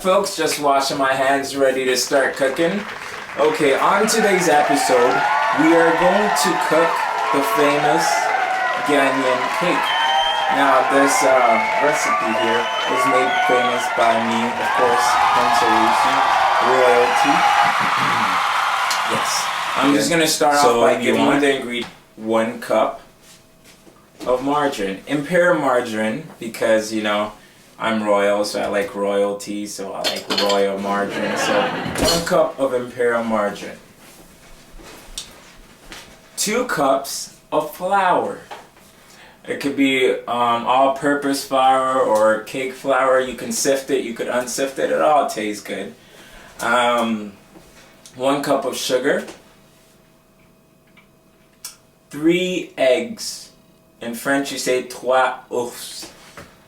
folks? Just washing my hands, ready to start cooking. Okay, on today's episode, we are going to cook the famous ghanian cake. Now, this recipe here was made famous by me, of course, Owusu, royalty. Yes. I'm just going to start off by giving you the ingredient. 1 cup of margarine. Imperial margarine, because, you know, I'm royal, so I like royalty, so I like royal margarine. So 1 cup of imperial margarine. 2 cups of flour. It could be all-purpose flour or cake flour. You can sift it, you could unsift it. It all tastes good. 1 cup of sugar. 3 eggs. In French you say 3 œufs.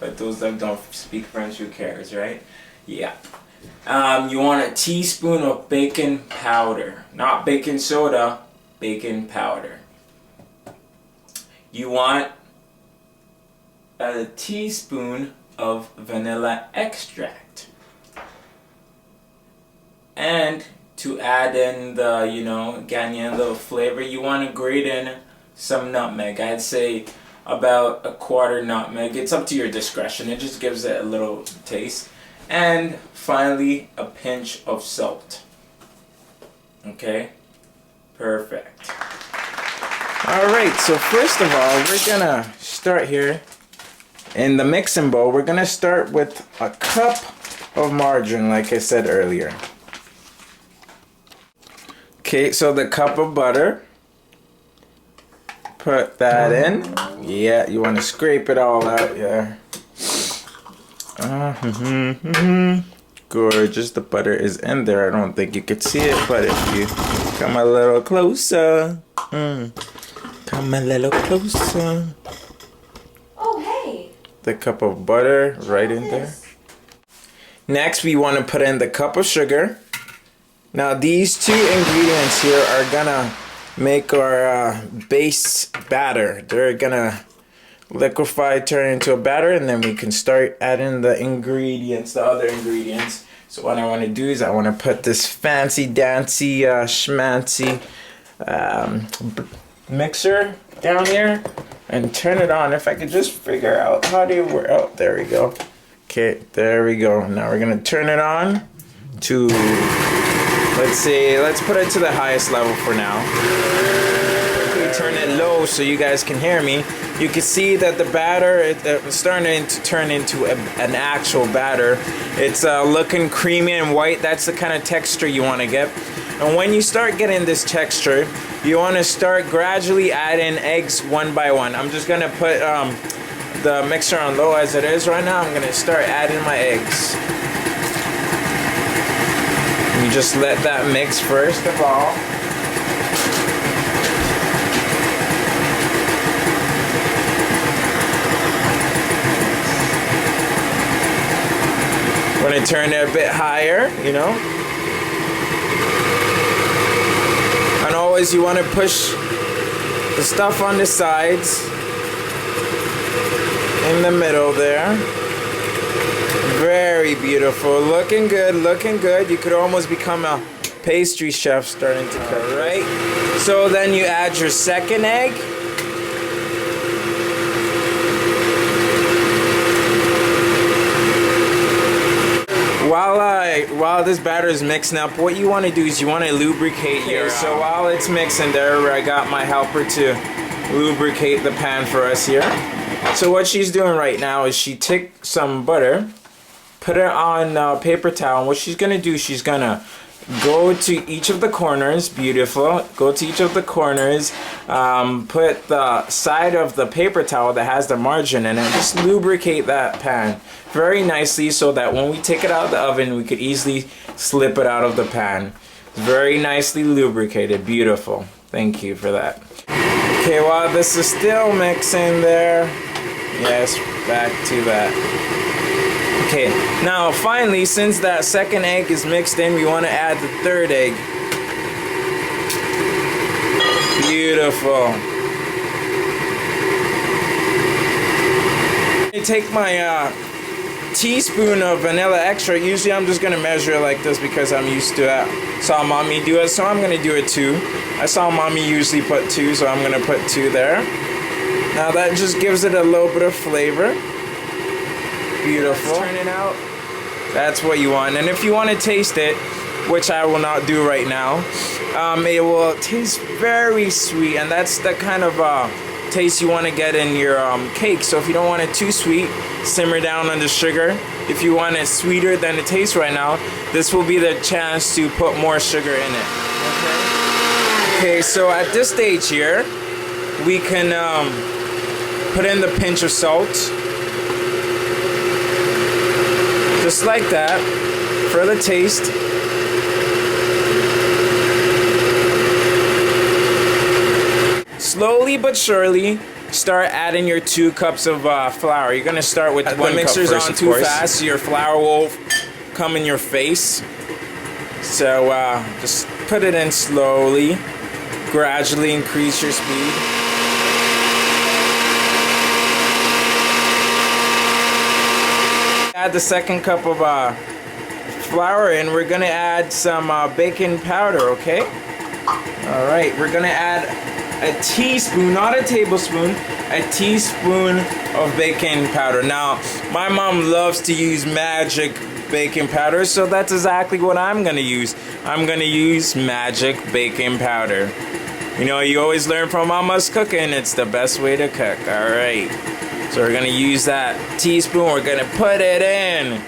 But those that don't speak French, who cares, right? Yeah. You want a teaspoon of baking powder. Not baking soda, baking powder. You want a teaspoon of vanilla extract. And to add in the, you know, ghanian little flavor, you want to grate in some nutmeg. I'd say about 1/4 nutmeg. It's up to your discretion. It just gives it a little taste. And finally, a pinch of salt. Okay? Perfect. Alright, so first of all, we're gonna start here in the mixing bowl. We're gonna start with a cup of margarine, like I said earlier. Okay, so the cup of butter. Put that in. Yeah, you want to scrape it all out. Yeah. Gorgeous. The butter is in there. I don't think you could see it, but if you come a little closer. Come a little closer. Oh, hey. The cup of butter right in there. Next, we want to put in the cup of sugar. Now, these 2 ingredients here are gonna make our base batter. They're gonna liquefy, turn into a batter, and then we can start adding the ingredients, the other ingredients. So what I want to do is I want to put this fancy dancy schmancy mixer down here and turn it on. If I could just figure out how do you work. Oh, there we go. Okay, there we go. Now we're gonna turn it on to, let's put it to the highest level for now. Turn it low so you guys can hear me. You can see that the batter it's starting to turn into an actual batter. It's looking creamy and white. That's the kind of texture you want to get. And when you start getting this texture, you want to start gradually adding eggs 1 by 1. I'm just gonna put the mixer on low as it is right now. I'm gonna start adding my eggs. You just let that mix first of all. I'm gonna turn it a bit higher, you know. And always you want to push the stuff on the sides, in the middle there. Very beautiful, looking good, looking good. You could almost become a pastry chef starting to cook, right? So then you add your 2nd egg. While this batter is mixing up, what you want to do is you want to lubricate here. So while it's mixing there, I got my helper to lubricate the pan for us here. So what she's doing right now is she took some butter, put it on a paper towel, and what she's gonna do, she's gonna go to each of the corners. Beautiful. Go to each of the corners, put the side of the paper towel that has the margarine in it, just lubricate that pan very nicely so that when we take it out of the oven, we could easily slip it out of the pan. Very nicely lubricated. Beautiful. Thank you for that. Okay, while this is still mixing there, yes, back to that. Okay, now finally, since that 2nd egg is mixed in, we want to add the 3rd egg. Beautiful. I take my teaspoon of vanilla extract. Usually I'm just gonna measure it like this because I'm used to it. Saw mommy do it, so I'm gonna do it too. I saw mommy usually put 2, so I'm gonna put 2 there. Now that just gives it a little bit of flavor. Beautiful. Turn it out. That's what you want. And if you want to taste it, which I will not do right now, it will taste very sweet, and that's the kind of taste you want to get in your cake. So if you don't want it too sweet, simmer down on the sugar. If you want it sweeter than it tastes right now, this will be the chance to put more sugar in it. Okay, so at this stage here, we can put in the pinch of salt. Just like that, for the taste. Slowly but surely, start adding your 2 cups of flour. You're gonna start with 1 cup. The mixer's on too fast, your flour will come in your face. So just put it in slowly. Gradually increase your speed. Add the 2nd cup of flour in. We're gonna add some baking powder, okay? All right, we're gonna add a teaspoon, not a tablespoon, a teaspoon of baking powder. Now, my mom loves to use magic baking powder, so that's exactly what I'm gonna use. I'm gonna use magic baking powder. You know, you always learn from mama's cooking. It's the best way to cook. All right. So we're gonna use that teaspoon. We're gonna put it in.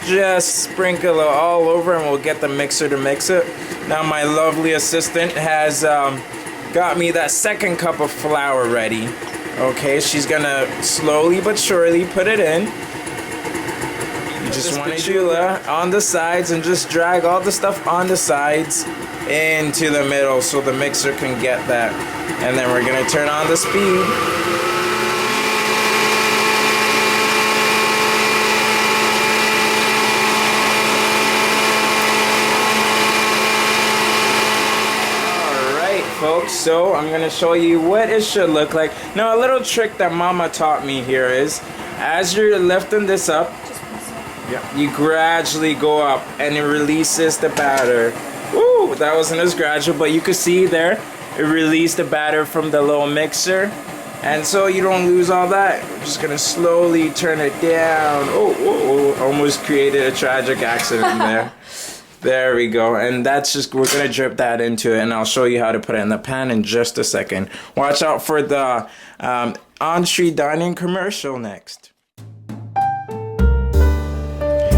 Just sprinkle it all over, and we'll get the mixer to mix it. Now my lovely assistant has got me that 2nd cup of flour ready. Okay, she's gonna slowly but surely put it in. You just want spatula on the sides and just drag all the stuff on the sides into the middle so the mixer can get that. And then we're gonna turn on the speed. Folks, so I'm gonna show you what it should look like. Now, a little trick that mama taught me here is, as you're lifting this up, you gradually go up and it releases the batter. Woo, that wasn't as gradual, but you could see there, it released the batter from the little mixer. And so you don't lose all that. We're just gonna slowly turn it down. Oh, almost created a tragic accident there. There we go, and that's just, we're gonna drip that into it, and I'll show you how to put it in the pan in just a second. Watch out for the on-street dining commercial next.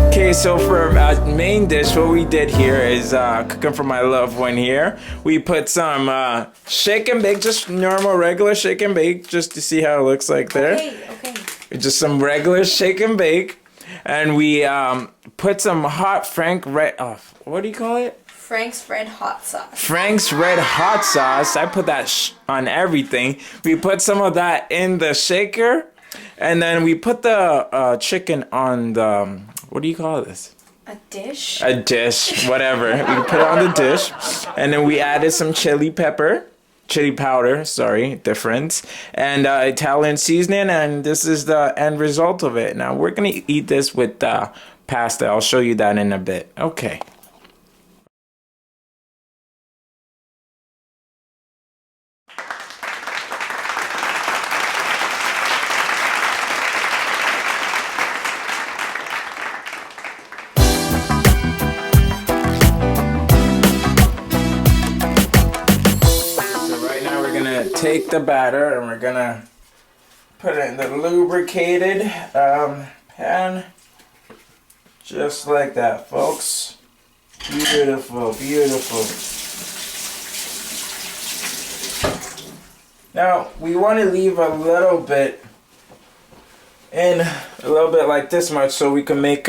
Okay, so for our main dish, what we did here is cooking for my loved one here. We put some shake and bake, just normal, regular shake and bake, just to see how it looks like there. Okay. Just some regular shake and bake. And we put some hot what do you call it? Frank's Red Hot Sauce. Frank's Red Hot Sauce. I put that on everything. We put some of that in the shaker. And then we put the chicken on the, what do you call this? A dish? A dish, whatever. We put it on the dish. And then we added some chili powder, sorry, difference, and Italian seasoning, and this is the end result of it. Now we're gonna eat this with pasta. I'll show you that in a bit. Okay. Take the batter and we're gonna put it in the lubricated pan, just like that, folks. Beautiful, beautiful. Now we want to leave a little bit like this much so we can make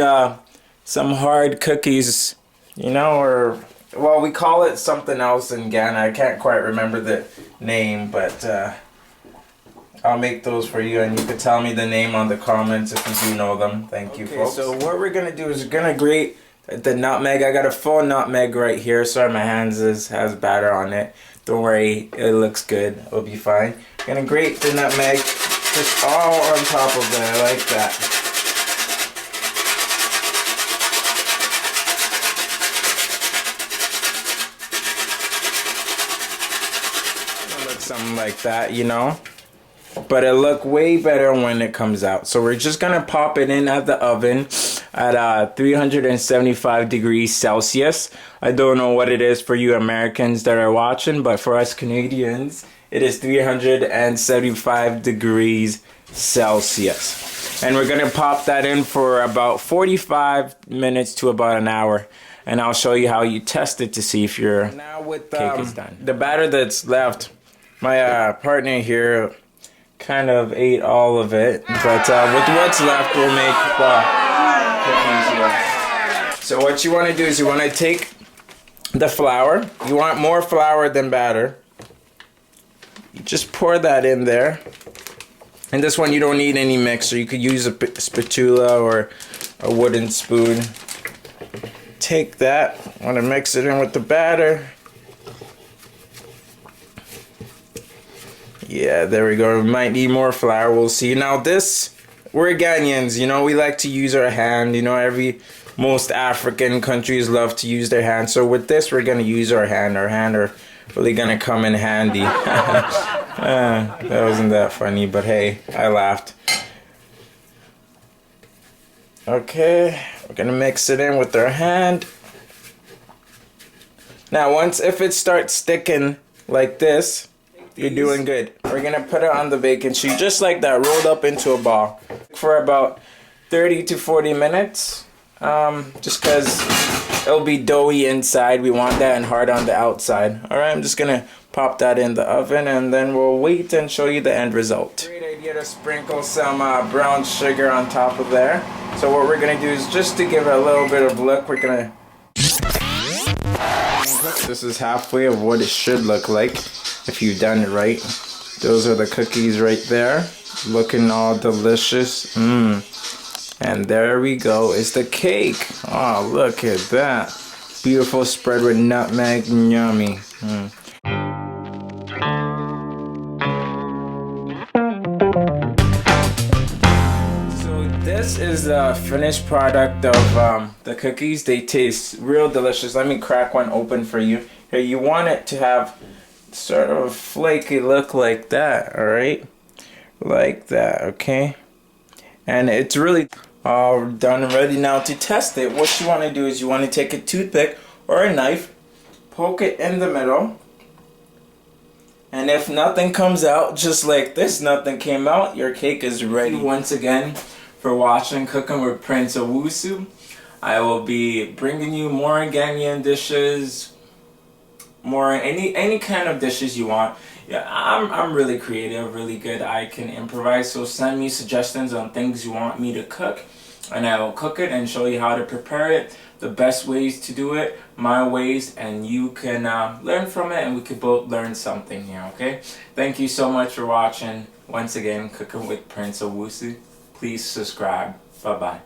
some hard cookies, you know, or, well, we call it something else in Ghana. I can't quite remember the name, but I'll make those for you, and you can tell me the name on the comments if you do know them. Thank you, folks. So what we're gonna do is we're gonna grate the nutmeg. I got a full nutmeg right here. Sorry, my hands has batter on it. Don't worry, it looks good. It'll be fine. Gonna grate the nutmeg just all on top of there like that. something like that, you know. But it look way better when it comes out. So we're just gonna pop it in at the oven at 375 degrees Celsius. I don't know what it is for you Americans that are watching, but for us Canadians, it is 375 degrees Celsius. And we're gonna pop that in for about 45 minutes to about an hour. And I'll show you how you test it to see if your cake is done. The batter that's left, my partner here kind of ate all of it, but with what's left we'll make cookies here. So what you want to do is you want to take the flour. You want more flour than batter. You just pour that in there. And this one you don't need any mixer. You could use a spatula or a wooden spoon. Take that. Want to mix it in with the batter. Yeah, there we go. We might need more flour. We'll see. Now this, we're Ghanaians, you know, we like to use our hand. You know, most African countries love to use their hand. So with this, we're going to use our hand. Our hand are really going to come in handy. That wasn't that funny, but hey, I laughed. Okay, we're going to mix it in with our hand. Now, if it starts sticking like this, you're doing good. We're gonna put it on the baking sheet just like that, rolled up into a ball for about 30 to 40 minutes. Just because it'll be doughy inside. We want that and hard on the outside. All right, I'm just gonna pop that in the oven and then we'll wait and show you the end result. Great idea to sprinkle some brown sugar on top of there. So what we're gonna do is just to give it a little bit of look, we're gonna this is halfway of what it should look like if you've done it right. Those are the cookies right there, looking all delicious. And there we go, it's the cake. Oh, look at that, beautiful spread with nutmeg, yummy. This is the finished product of the cookies. They taste real delicious. Let me crack one open for you. Here, you want it to have sort of a flaky look like that, all right? Like that, okay? And it's really all done and ready now to test it. What you want to do is you want to take a toothpick or a knife, poke it in the middle, and if nothing comes out, just like this, nothing came out, your cake is ready. Once again, for watching Cooking with Prince Owusu. I will be bringing you more Ghanaian dishes, more any kind of dishes you want. Yeah, I'm really creative, really good. I can improvise, so send me suggestions on things you want me to cook, and I will cook it and show you how to prepare it, the best ways to do it, my ways, and you can learn from it, and we could both learn something here, okay? Thank you so much for watching. Once again, Cooking with Prince Owusu. Please subscribe. Bye-bye.